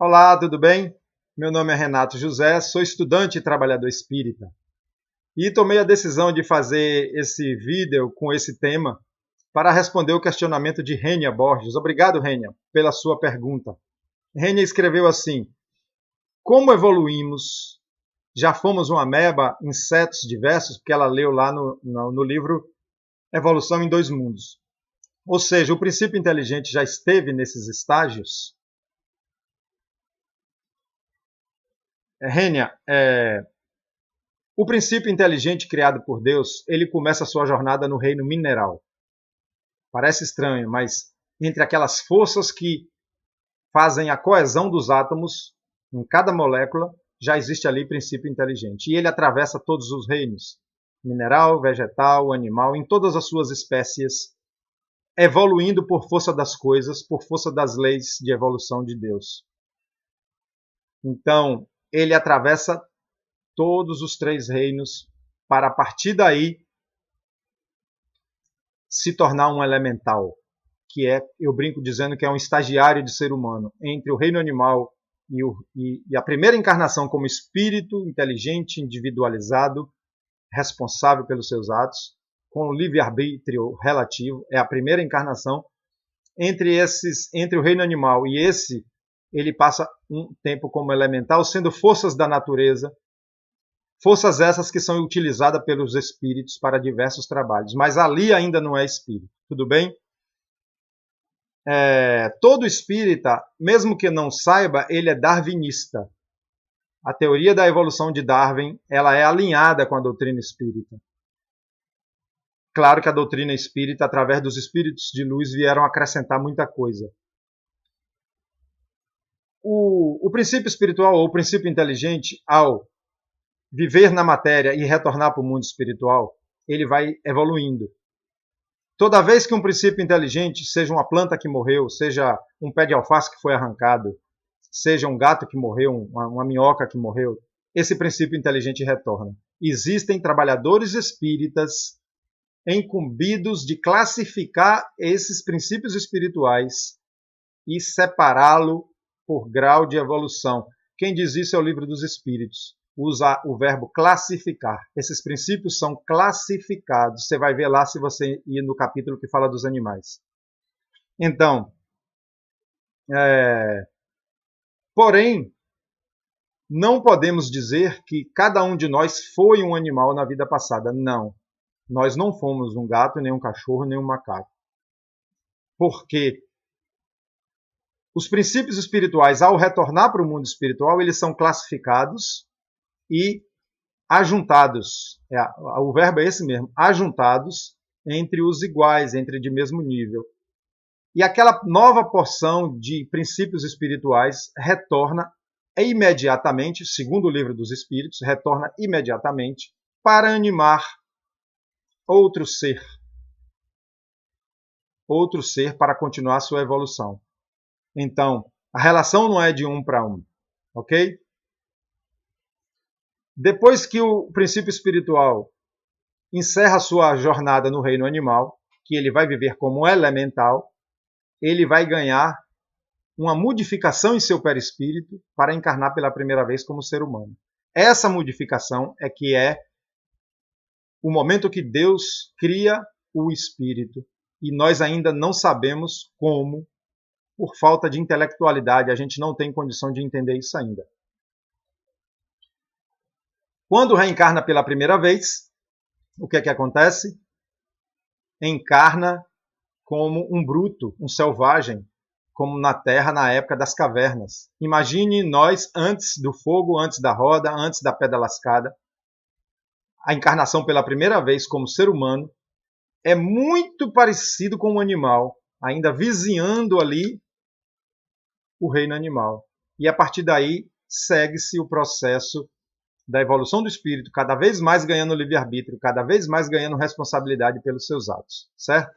Olá, tudo bem? Meu nome é Renato José, sou estudante e trabalhador espírita. E tomei a decisão de fazer esse vídeo com esse tema para responder o questionamento de Rênia Borges. Obrigado, Rênia, pela sua pergunta. Rênia escreveu assim: como evoluímos? Já fomos uma ameba, insetos diversos, porque ela leu lá no livro Evolução em Dois Mundos. Ou seja, o princípio inteligente já esteve nesses estágios? Rênia, o princípio inteligente criado por Deus, ele começa a sua jornada no reino mineral. Parece estranho, mas entre aquelas forças que fazem a coesão dos átomos em cada molécula, já existe ali princípio inteligente. E ele atravessa todos os reinos, mineral, vegetal, animal, em todas as suas espécies, evoluindo por força das coisas, por força das leis de evolução de Deus. Então, ele atravessa todos os três reinos para, a partir daí, se tornar um elemental, que eu brinco dizendo que é um estagiário de ser humano, entre o reino animal e a primeira encarnação como espírito inteligente, individualizado, responsável pelos seus atos, com o livre-arbítrio relativo, é a primeira encarnação. Entre o reino animal e ele passa um tempo como elemental, sendo forças da natureza, forças essas que são utilizadas pelos espíritos para diversos trabalhos. Mas ali ainda não é espírito. Tudo bem? Todo espírita, mesmo que não saiba, ele é darwinista. A teoria da evolução de Darwin, ela é alinhada com a doutrina espírita. Claro que a doutrina espírita, através dos espíritos de luz, vieram acrescentar muita coisa. O princípio espiritual, ou o princípio inteligente, ao viver na matéria e retornar para o mundo espiritual, ele vai evoluindo. Toda vez que um princípio inteligente, seja uma planta que morreu, seja um pé de alface que foi arrancado, seja um gato que morreu, uma minhoca que morreu, esse princípio inteligente retorna. Existem trabalhadores espíritas incumbidos de classificar esses princípios espirituais e separá-lo por grau de evolução. Quem diz isso é o Livro dos Espíritos. Usa o verbo classificar. Esses princípios são classificados. Você vai ver lá se você ir no capítulo que fala dos animais. Então, porém, não podemos dizer que cada um de nós foi um animal na vida passada. Não. Nós não fomos um gato, nem um cachorro, nem um macaco. Porque os princípios espirituais, ao retornar para o mundo espiritual, eles são classificados e ajuntados, o verbo é esse mesmo, ajuntados entre os iguais, entre de mesmo nível. E aquela nova porção de princípios espirituais retorna imediatamente, segundo o Livro dos Espíritos, retorna imediatamente para animar outro ser para continuar a sua evolução. Então, a relação não é de um para um, ok? Depois que o princípio espiritual encerra sua jornada no reino animal, que ele vai viver como um elemental, ele vai ganhar uma modificação em seu perispírito para encarnar pela primeira vez como ser humano. Essa modificação é o momento que Deus cria o espírito e nós ainda não sabemos como, por falta de intelectualidade, a gente não tem condição de entender isso ainda. Quando reencarna pela primeira vez, o que acontece? Encarna como um bruto, um selvagem, como na Terra na época das cavernas. Imagine nós antes do fogo, antes da roda, antes da pedra lascada. A encarnação pela primeira vez como ser humano é muito parecido com um animal, ainda vizinhando ali o reino animal. E a partir daí segue-se o processo da evolução do espírito, cada vez mais ganhando livre-arbítrio, cada vez mais ganhando responsabilidade pelos seus atos, certo?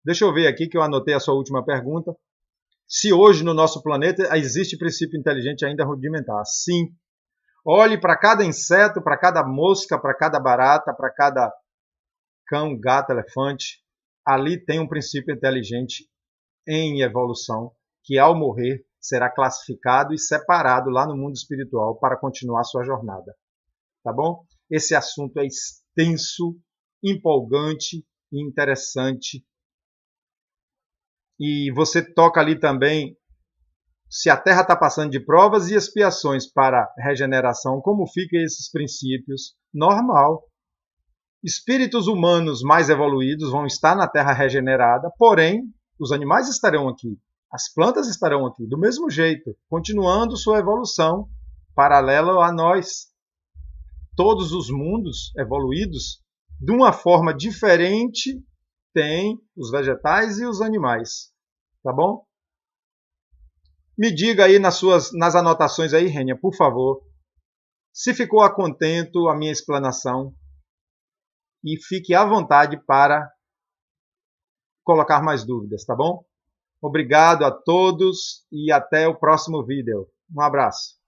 Deixa eu ver aqui que eu anotei a sua última pergunta. Se hoje no nosso planeta existe princípio inteligente ainda rudimentar? Sim. Olhe para cada inseto, para cada mosca, para cada barata, para cada cão, gato, elefante. Ali tem um princípio inteligente em evolução que ao morrer será classificado e separado lá no mundo espiritual para continuar sua jornada. Tá bom? Esse assunto é extenso, empolgante e interessante. E você toca ali também, se a Terra está passando de provas e expiações para regeneração, como ficam esses princípios? Normal. Espíritos humanos mais evoluídos vão estar na Terra regenerada, porém, os animais estarão aqui, as plantas estarão aqui, do mesmo jeito, continuando sua evolução paralela a nós. Todos os mundos evoluídos, de uma forma diferente, têm os vegetais e os animais. Tá bom? Me diga aí nas anotações aí, Rênia, por favor, se ficou a contento a minha explanação, e fique à vontade para colocar mais dúvidas, tá bom? Obrigado a todos e até o próximo vídeo. Um abraço.